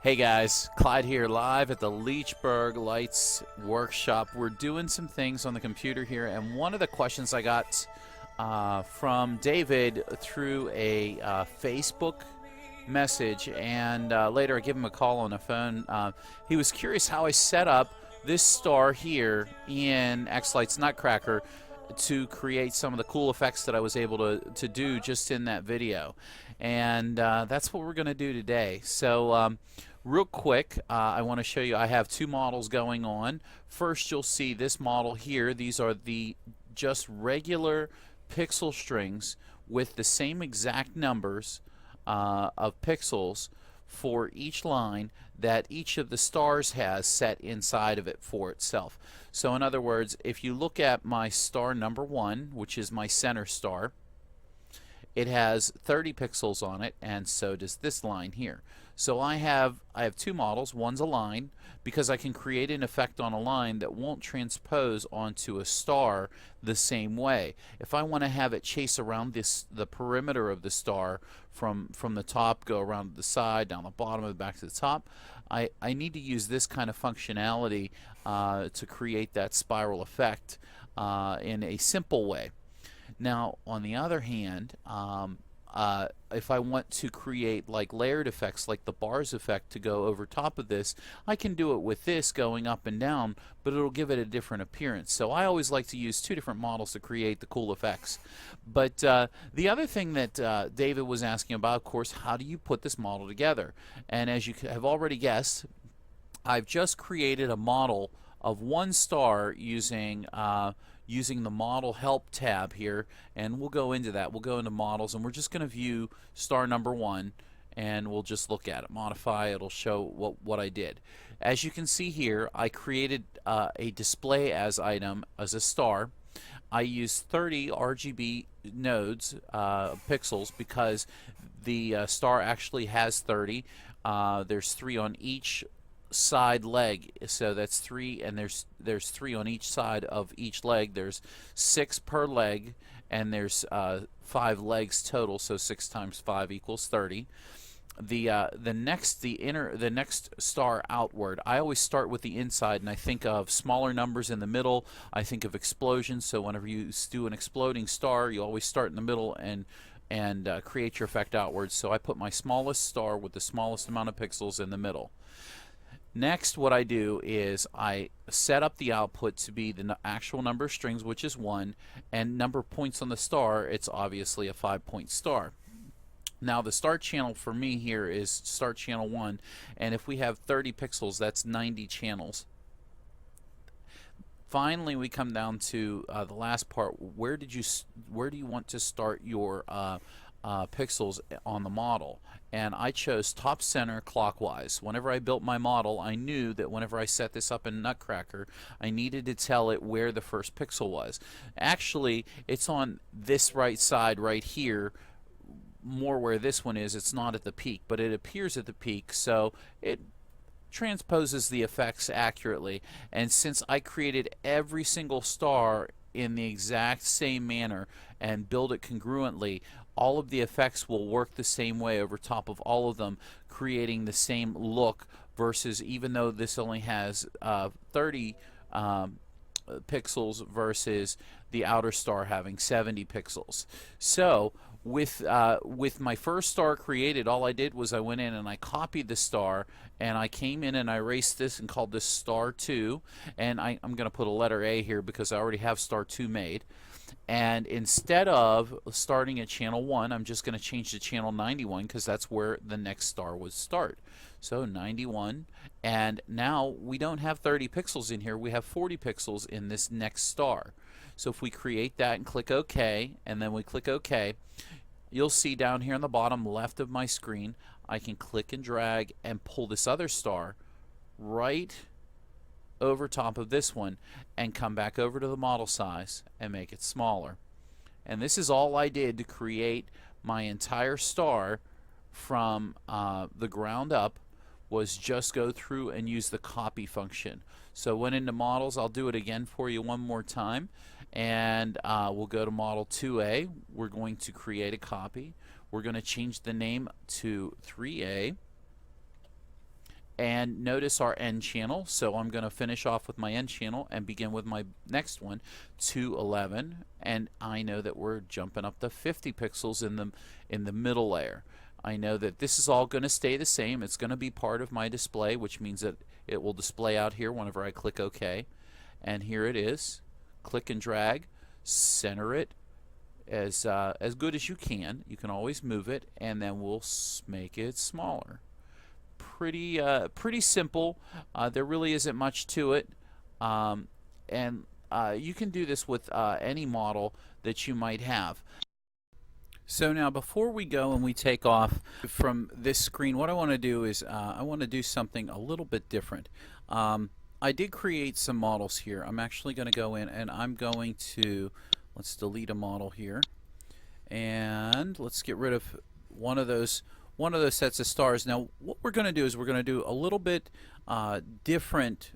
Hey guys, Clyde here live at the Leechburg Lights workshop. We're doing some things on the computer here, and one of the questions I got from David through a Facebook message, and later I give him a call on the phone. He was curious how I set up this star here in XLights Nutcracker to create some of the cool effects that I was able to do just in that video. And that's what we're going to do today. So real quick, I want to show you, I have two models going on. First, you'll see this model here. These are the just regular pixel strings with the same exact numbers of pixels for each line that each of the stars has set inside of it for itself. So in other words, if you look at my star number 1, which is my center star, it has 30 pixels on it, and so does this line here. So I have two models. One's a line, because I can create an effect on a line that won't transpose onto a star the same way. If I want to have it chase around the perimeter of the star from the top, go around the side, down the bottom, and back to the top, I need to use this kind of functionality to create that spiral effect in a simple way. Now, on the other hand, if I want to create like layered effects, like the bars effect to go over top of this, I can do it with this going up and down, but it'll give it a different appearance. So I always like to use two different models to create the cool effects. But the other thing that David was asking about, of course, how do you put this model together? And as you have already guessed, I've just created a model of one star using the model help tab here, and we'll go into that. We'll go into models, and we're just going to view star number 1, and we'll just look at it, modify. It'll show what I did. As you can see here, I created a display as item as a star. I used 30 RGB nodes, pixels, because the star actually has 30. There's 3 on each side leg, so that's 3, and there's 3 on each side of each leg. There's 6 per leg, and there's 5 legs total, so 6 times 5 equals 30. The next star outward, I always start with the inside, and I think of smaller numbers in the middle. I think of explosions, so whenever you do an exploding star, you always start in the middle and create your effect outwards. So I put my smallest star with the smallest amount of pixels in the middle. Next, what I do is I set up the output to be the actual number of strings, which is 1, and number of points on the star, it's obviously a 5-point star. Now the start channel for me here is start channel 1, and if we have 30 pixels, that's 90 channels. Finally, we come down to the last part. Where do you want to start your pixels on the model? And I chose top center clockwise. Whenever I built my model, I knew that whenever I set this up in Nutcracker, I needed to tell it where the first pixel was. Actually, it's on this right side right here, more where this one is. It's not at the peak, but it appears at the peak, so it transposes the effects accurately. And since I created every single star in the exact same manner and build it congruently, all of the effects will work the same way over top of all of them, creating the same look, versus even though this only has 30 pixels versus the outer star having 70 pixels. So with my first star created, all I did was I went in and I copied the star, and I came in and I erased this and called this star 2, and I'm going to put a letter A here because I already have star 2 made. And instead of starting at channel 1, I'm just going to change to channel 91 because that's where the next star would start. So 91, and now we don't have 30 pixels in here, we have 40 pixels in this next star. So if we create that and click OK, and then we click OK, you'll see down here on the bottom left of my screen, I can click and drag and pull this other star right over top of this one and come back over to the model size and make it smaller. And this is all I did to create my entire star from the ground up, was just go through and use the copy function. So went into models. I'll do it again for you one more time, and we'll go to model 2A. We're going to create a copy. We're going to change the name to 3A, And notice our end channel. So I'm going to finish off with my end channel and begin with my next one, 211. And I know that we're jumping up to 50 pixels in the middle layer. I know that this is all going to stay the same. It's going to be part of my display, which means that it will display out here whenever I click OK. And here it is. Click and drag, center it as good as you can. You can always move it, and then we'll make it smaller. Pretty simple. There really isn't much to it, and you can do this with any model that you might have. So now, before we go and we take off from this screen, what I want to do is I want to do something a little bit different. I did create some models here. I'm actually going to go in and I'm going to, let's delete a model here, and let's get rid of one of those sets of stars. Now, what we're going to do is we're going to do a little bit different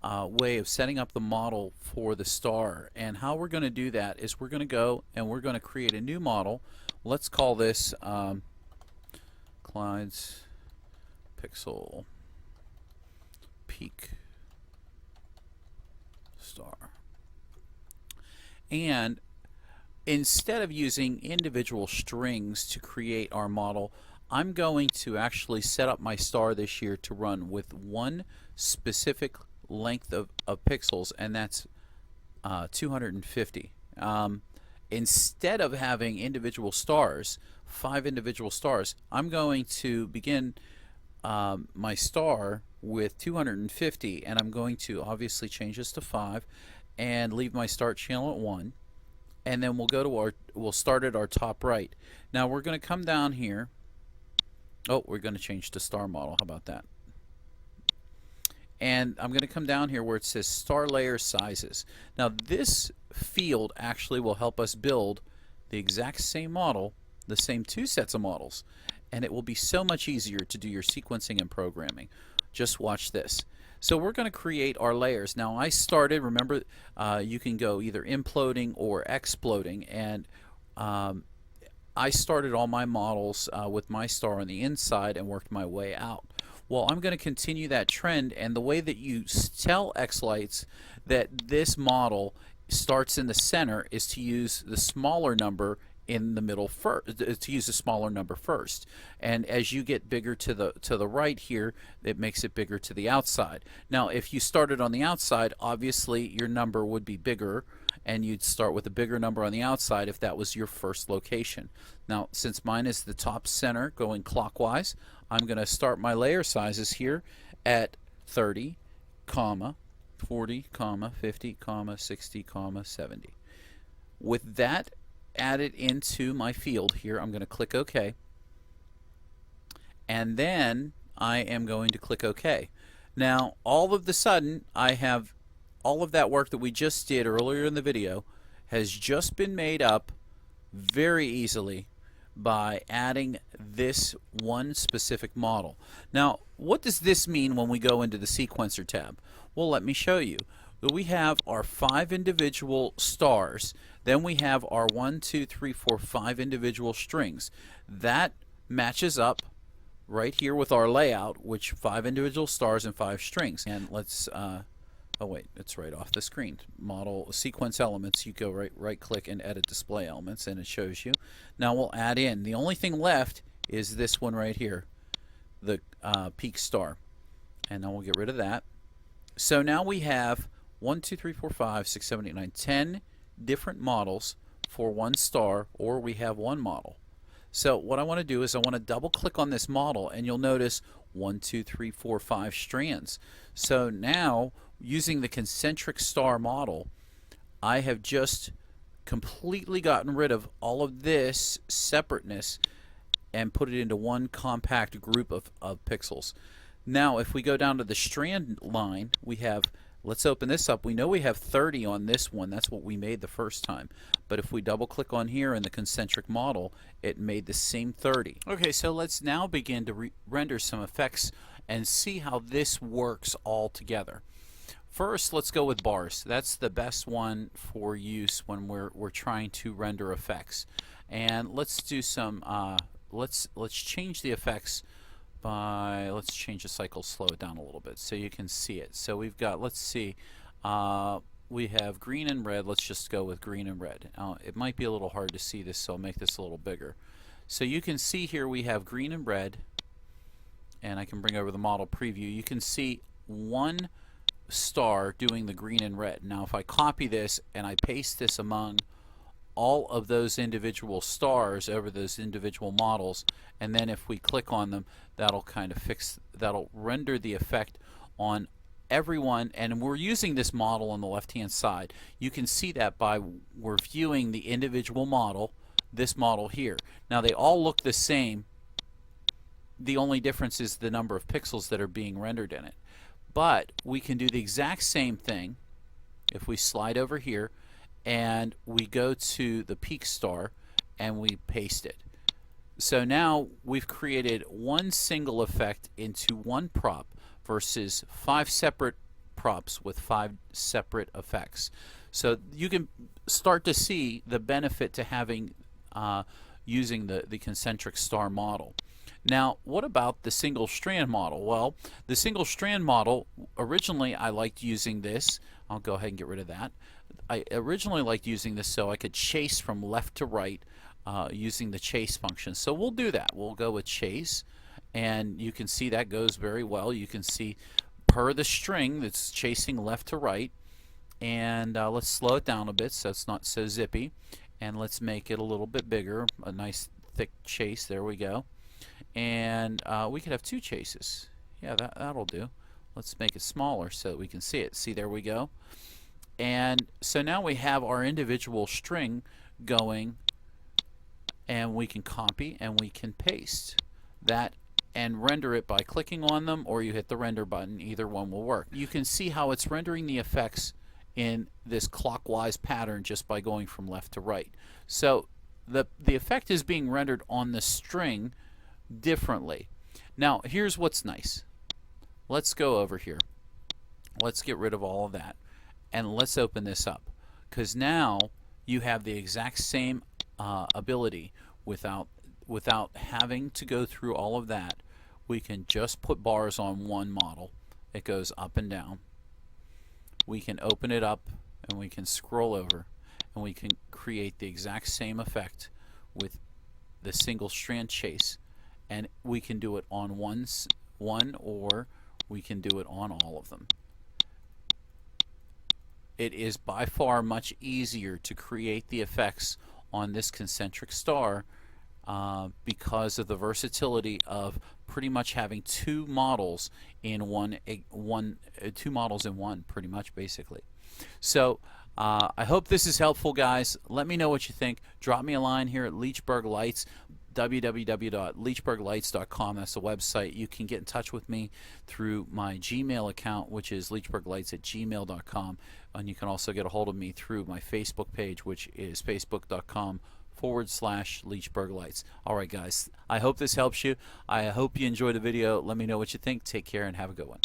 way of setting up the model for the star. And how we're going to do that is we're going to go and we're going to create a new model. Let's call this Clyde's Pixel Peak Star. And instead of using individual strings to create our model, I'm going to actually set up my star this year to run with one specific length of pixels, and that's 250. Instead of having individual stars, 5 individual stars, I'm going to begin my star with 250, and I'm going to obviously change this to 5 and leave my start channel at 1. And then we'll go to we'll start at our top right. Now we're going to come down here. Oh, we're going to change to star model. How about that? And I'm going to come down here where it says star layer sizes. Now this field actually will help us build the exact same model, the same 2 sets of models, and it will be so much easier to do your sequencing and programming. Just watch this. So we're going to create our layers. Now I started, remember, you can go either imploding or exploding, and I started all my models with my star on the inside and worked my way out. Well, I'm going to continue that trend, and the way that you tell XLights that this model starts in the center is to use the smaller number in the middle first, to use a smaller number first. And as you get bigger to the right here, it makes it bigger to the outside. Now if you started on the outside, obviously your number would be bigger, and you'd start with a bigger number on the outside if that was your first location. Now since mine is the top center going clockwise, I'm going to start my layer sizes here at 30, 40, 50, 60, 70. With that added into my field here, I'm going to click OK, and then I am going to click OK. Now all of the sudden I have all of that work that we just did earlier in the video has just been made up very easily by adding this one specific model. Now what does this mean when we go into the sequencer tab? Well, let me show you. We have our 5 individual stars, then we have our 1, 2, 3, 4, 5 individual strings. That matches up right here with our layout, which 5 individual stars and 5 strings. And let's oh wait, it's right off the screen. Model sequence elements, you go right click and edit display elements, and it shows you. Now we'll add in, the only thing left is this one right here, the peak star, and then we'll get rid of that. So now we have 1, 2, 3, 4, 5, 6, 7, 8, 9, 10 different models for one star, or we have one model. So what I want to do is I want to double click on this model, and you'll notice 1, 2, 3, 4, 5 strands. So now using the concentric star model, I have just completely gotten rid of all of this separateness and put it into one compact group of pixels. Now if we go down to the strand line, we have, let's open this up. We know we have 30 on this one. That's what we made the first time. But if we double click on here in the concentric model, it made the same 30. Okay, so let's now begin to render some effects and see how this works all together. First, let's go with bars. That's the best one for use when we're trying to render effects. And let's do some let's change the effects by, let's change the cycle, slow it down a little bit so you can see it. So we've got, let's see, we have green and red. Let's just go with green and red. It might be a little hard to see this, so I'll make this a little bigger. So you can see here we have green and red, and I can bring over the model preview. You can see one star doing the green and red. Now if I copy this and I paste this among all of those individual stars over those individual models, and then if we click on them, that'll kind of that'll render the effect on everyone. And we're using this model on the left hand side. You can see that by we're viewing the individual model, this model here. Now they all look the same. The only difference is the number of pixels that are being rendered in it. But we can do the exact same thing if we slide over here and we go to the peak star and we paste it. So now we've created one single effect into one prop versus 5 separate props with 5 separate effects. So you can start to see the benefit to having using the concentric star model. Now, what about the single strand model? Well, the single strand model, originally I liked using this. I'll go ahead and get rid of that. I originally liked using this so I could chase from left to right using the chase function. So we'll do that. We'll go with chase, and you can see that goes very well. You can see per the string that's chasing left to right. And let's slow it down a bit so it's not so zippy. And let's make it a little bit bigger, a nice thick chase. There we go. And we could have 2 chases. Yeah, that'll do. Let's make it smaller so that we can see it. See, there we go. And so now we have our individual string going, and we can copy and we can paste that and render it by clicking on them, or you hit the render button. Either one will work. You can see how it's rendering the effects in this clockwise pattern just by going from left to right. So the effect is being rendered on the string differently. Now here's what's nice. Let's go over here. Let's get rid of all of that and let's open this up, because now you have the exact same ability without having to go through all of that. We can just put bars on one model. It goes up and down. We can open it up and we can scroll over and we can create the exact same effect with the single strand chase, and we can do it on one or we can do it on all of them. It is by far much easier to create the effects on this concentric star because of the versatility of pretty much having 2 models in two models in one, pretty much, basically. So I hope this is helpful, guys. Let me know what you think. Drop me a line here at Leechburg Lights, www.leechburglights.com. That's the website. You can get in touch with me through my Gmail account, which is leechburglights@gmail.com, and you can also get a hold of me through my Facebook page, which is facebook.com/Leechburg Lights. Alright guys, I hope this helps you. I hope you enjoyed the video. Let me know what you think. Take care and have a good one.